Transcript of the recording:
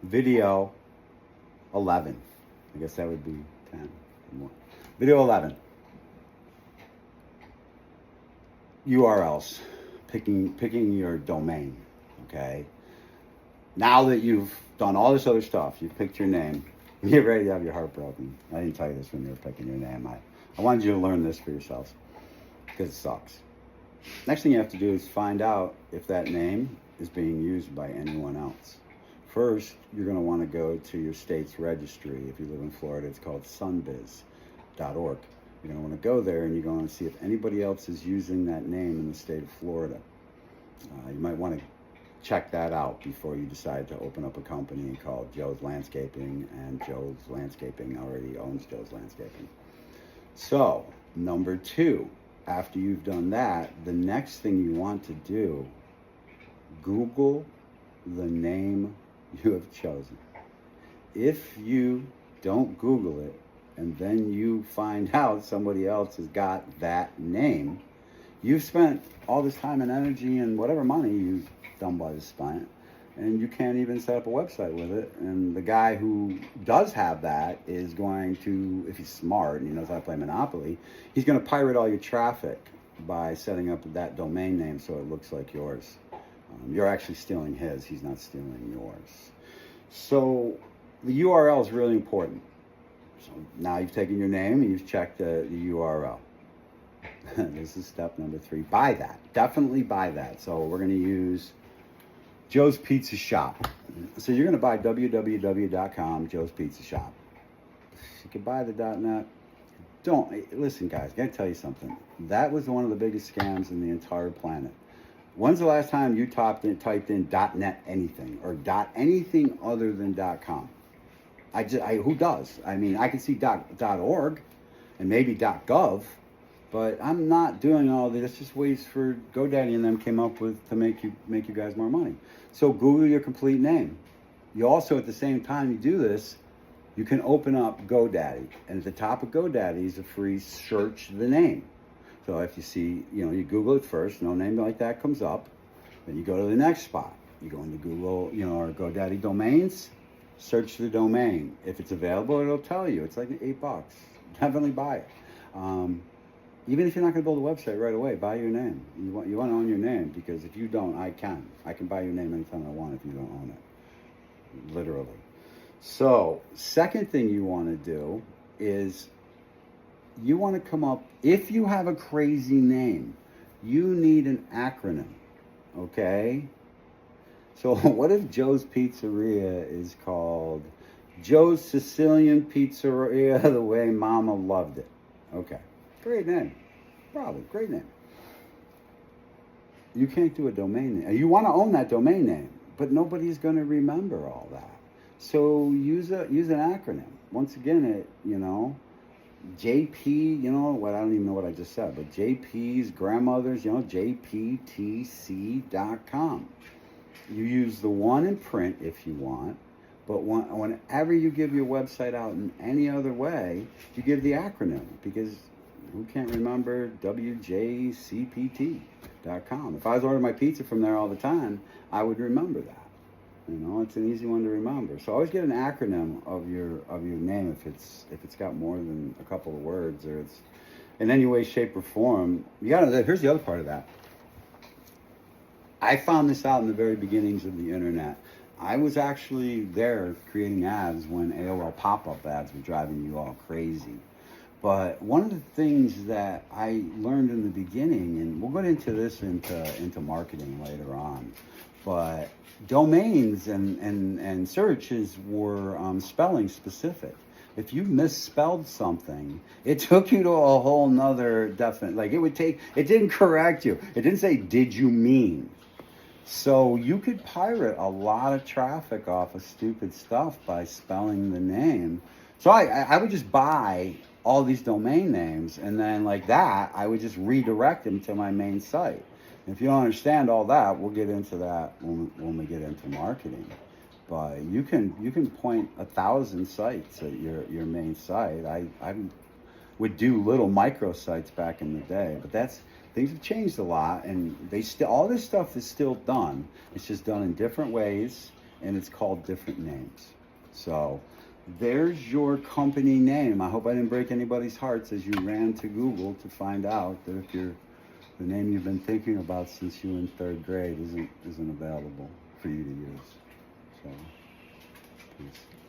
video 11. I guess that would be 10 more. Video 11. URLs. Picking your domain. Okay. Now that you've done all this other stuff, you've picked your name, get ready to have your heart broken. I didn't tell you this when you were picking your name. I wanted you to learn this for yourselves because it sucks. Next thing you have to do is find out if that name is being used by anyone else. First, you're going to want to go to your state's registry. If you live in Florida, it's called sunbiz.org. You're going to want to go there and you're going to see if anybody else is using that name in the state of Florida. You might want to check that out before you decide to open up a company called Joe's Landscaping, and Joe's Landscaping already owns Joe's Landscaping. So, number 2, after you've done that, the next thing you want to do, Google the name you have chosen. If you don't Google it and then you find out somebody else has got that name, you've spent all this time and energy and whatever money you've done by this client, and you can't even set up a website with it. And the guy who does have that is going to, if he's smart and he knows how to play Monopoly, he's going to pirate all your traffic by setting up that domain name so it looks like yours. You're actually stealing his, he's not stealing yours. So the URL is really important. So now you've taken your name and you've checked the URL. This is step number 3. Buy that. Definitely buy that. So we're going to use Joe's Pizza Shop. So you're going to buy www.com, Joe's Pizza Shop. You can buy the .net. Listen, guys, I got to tell you something. That was one of the biggest scams in the entire planet. When's the last time you typed in .net anything or anything other than .com? Who does? I mean, I can see .org and maybe .gov, but I'm not doing all this. It's just ways for GoDaddy and them came up with to make you guys more money. So Google your complete name. You also, at the same time you do this, you can open up GoDaddy, and at the top of GoDaddy is a free search the name. So if you see, you Google it first, no name like that comes up, then you go to the next spot. You go into Google, or GoDaddy domains, search the domain. If it's available, it'll tell you. It's like $8. Definitely buy it. Even if you're not going to build a website right away, buy your name. You want to own your name, because if you don't, I can buy your name anytime I want if you don't own it, literally. So, second thing you want to do is you want to come up, if you have a crazy name, you need an acronym, okay? So what if Joe's Pizzeria is called Joe's Sicilian Pizzeria the way Mama loved it? Okay, great name. Probably, great name. You can't do a domain name. You want to own that domain name, but nobody's going to remember all that. So use an acronym. Once again, JP, I don't even know what I just said, but JP's grandmother's, JPTC.com. You use the one in print if you want, but whenever you give your website out in any other way, you give the acronym, because who can't remember WJCPT.com? If I was ordering my pizza from there all the time, I would remember that. It's an easy one to remember. So always get an acronym of your name if it's got more than a couple of words, or it's in any way, shape, or form. Here's the other part of that. I found this out in the very beginnings of the internet. I was actually there creating ads when AOL pop-up ads were driving you all crazy. But one of the things that I learned in the beginning, and we'll get into this into marketing later on, but domains and searches were spelling specific. If you misspelled something, it took you to a whole nother definite, it didn't correct you. It didn't say, did you mean? So you could pirate a lot of traffic off of stupid stuff by spelling the name. So I would just buy all these domain names, and then like that, I would just redirect them to my main site. If you don't understand all that, we'll get into that when we get into marketing. But you can point 1,000 sites at your main site. I would do little micro sites back in the day, but things have changed a lot, and all this stuff is still done. It's just done in different ways, and it's called different names. So there's your company name. I hope I didn't break anybody's hearts as you ran to Google to find out that if the name you've been thinking about since you were in 3rd grade isn't available for you to use. So, peace.